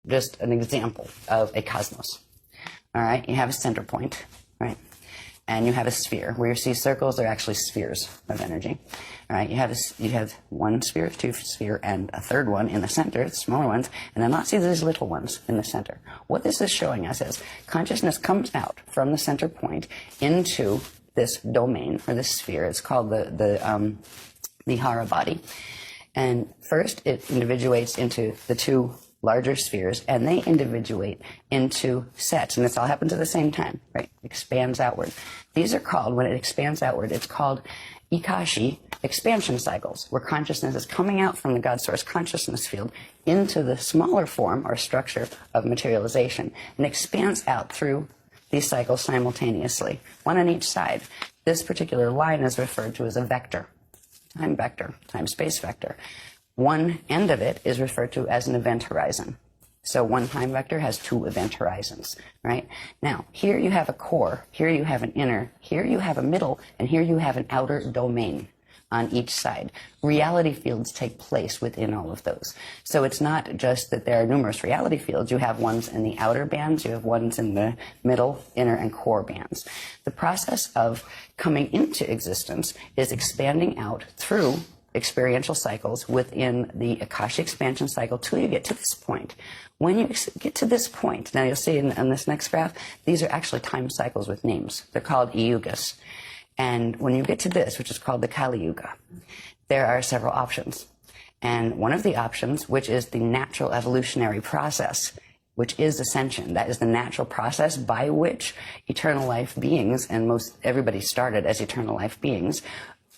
just an example of a cosmos. All right, you have a center point, right? And you have a sphere. Where you see circles, they're actually spheres of energy. All right, you have one sphere, two sphere, and a third one in the center, the smaller ones, and then lots of these little ones in the center. What this is showing us is consciousness comes out from the center point into this domain, or this sphere. It's called the Hara body. And first, it individuates into the two larger spheres, and they individuate into sets, and this all happens at the same time, right? Expands outward. These are called, when it expands outward, it's called Ikashi expansion cycles, where consciousness is coming out from the God Source consciousness field into the smaller form or structure of materialization, and expands out through these cycles simultaneously, one on each side. This particular line is referred to as a vector, time space vector. One end of it is referred to as an event horizon. So one time vector has two event horizons, right? Now, here you have a core, here you have an inner, here you have a middle, and here you have an outer domain on each side. Reality fields take place within all of those. So it's not just that there are numerous reality fields. You have ones in the outer bands, you have ones in the middle, inner, and core bands. The process of coming into existence is expanding out through experiential cycles within the Akashic expansion cycle till you get to this point. When you get to this point, now you'll see in this next graph, these are actually time cycles with names. They're called yugas. And when you get to this, which is called the Kali Yuga, there are several options. And one of the options, which is the natural evolutionary process, which is ascension. That is the natural process by which eternal life beings, and everybody started as eternal life beings,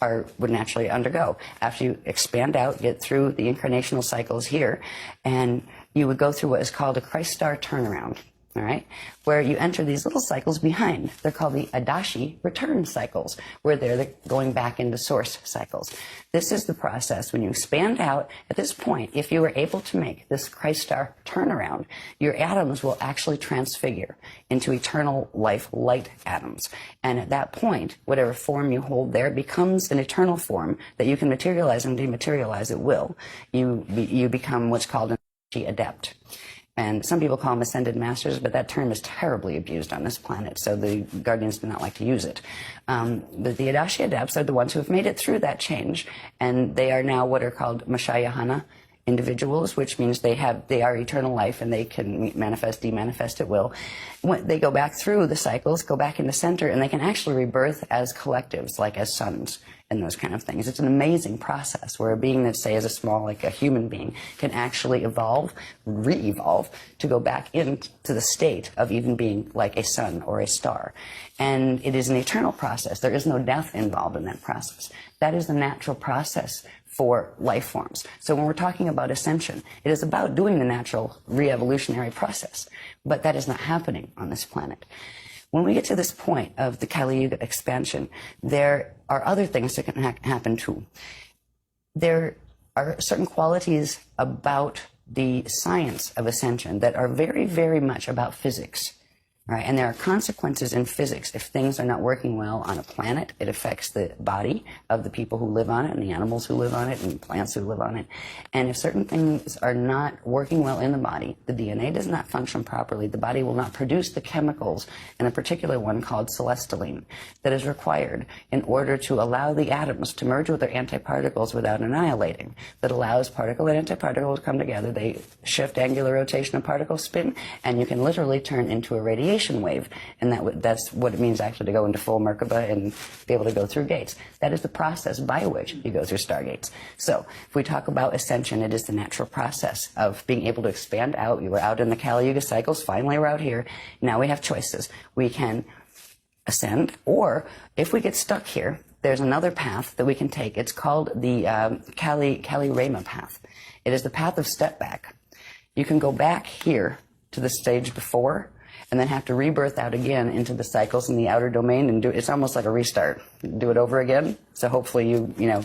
would naturally undergo. After you expand out, get through the incarnational cycles here, and you would go through what is called a Christ star turnaround, all right, where you enter these little cycles behind. They're called the Adashi return cycles, where they're going back into source cycles. This is the process. When you expand out, at this point, if you were able to make this Christ star turnaround, your atoms will actually transfigure into eternal life light atoms. And at that point, whatever form you hold there becomes an eternal form that you can materialize and dematerialize at will. You become what's called an adept. And some people call them ascended masters, but that term is terribly abused on this planet, so the Guardians do not like to use it. But the Adashi Adepts are the ones who have made it through that change, and they are now what are called Mashayahana individuals, which means they are eternal life, and they can manifest, demanifest at will. When they go back through the cycles, go back into center, and they can actually rebirth as collectives, like as suns and those kind of things. It's an amazing process where a being that, say, is a small, like a human being, can actually evolve, re-evolve, to go back into the state of even being like a sun or a star. And it is an eternal process. There is no death involved in that process. That is the natural process for life forms. So when we're talking about ascension, it is about doing the natural re-evolutionary process. But that is not happening on this planet. When we get to this point of the Kali Yuga expansion, there are other things that can happen too. There are certain qualities about the science of ascension that are very, very much about physics. Right? And there are consequences in physics. If things are not working well on a planet, it affects the body of the people who live on it, and the animals who live on it, and the plants who live on it. And if certain things are not working well in the body, the DNA does not function properly, the body will not produce the chemicals, and a particular one called celestaline, that is required in order to allow the atoms to merge with their antiparticles without annihilating. That allows particle and antiparticle to come together. They shift angular rotation of particle spin, and you can literally turn into a radiation wave, and that's what it means actually to go into full Merkaba and be able to go through gates. That is the process by which you go through stargates. So if we talk about ascension, it is the natural process of being able to expand out. We were out in the Kali Yuga cycles, finally we're out here. Now we have choices. We can ascend, or if we get stuck here, there's another path that we can take. It's called the Kali Rama path. It is the path of step back. You can go back here to the stage before, and then have to rebirth out again into the cycles in the outer domain and it's almost like a restart. do it over again. So hopefully you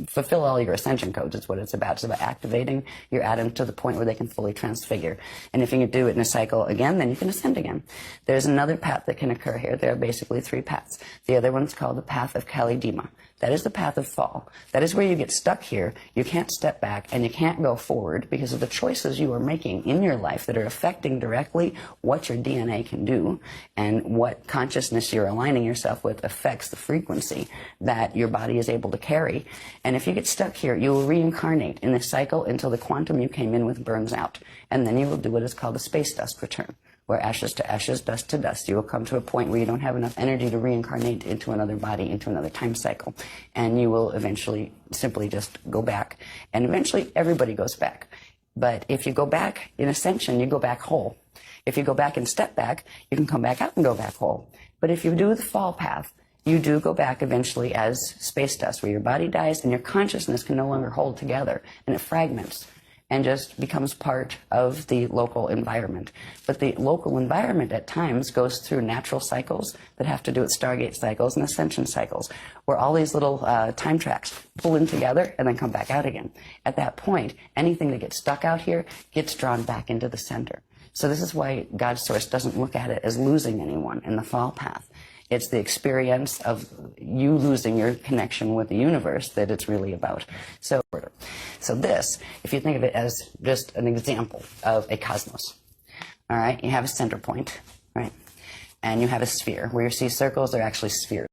fulfill all your ascension codes. Is what it's about. It's about activating your atoms to the point where they can fully transfigure. And if you can do it in a cycle again, then you can ascend again. There's another path that can occur here. There are basically 3 paths. The other one's called the path of Kalidima. That is the path of fall. That is where you get stuck here. You can't step back and you can't go forward because of the choices you are making in your life that are affecting directly what your DNA can do, and what consciousness you're aligning yourself with affects the frequency that your body is able to carry. And if you get stuck here, you will reincarnate in this cycle until the quantum you came in with burns out. And then you will do what is called the space dust return, where ashes to ashes, dust to dust. You will come to a point where you don't have enough energy to reincarnate into another body, into another time cycle. And you will eventually simply just go back. And eventually everybody goes back. But if you go back in ascension, you go back whole. If you go back and step back, you can come back out and go back whole. But if you do the fall path, you do go back eventually as space dust, where your body dies and your consciousness can no longer hold together, and it fragments and just becomes part of the local environment. But the local environment at times goes through natural cycles that have to do with Stargate cycles and ascension cycles, where all these little time tracks pull in together and then come back out again. At that point, anything that gets stuck out here gets drawn back into the center. So this is why God's Source doesn't look at it as losing anyone in the fall path. It's the experience of you losing your connection with the universe that it's really about. So this, if you think of it as just an example of a cosmos, all right? You have a center point, right? And you have a sphere. Where you see circles, they're actually spheres.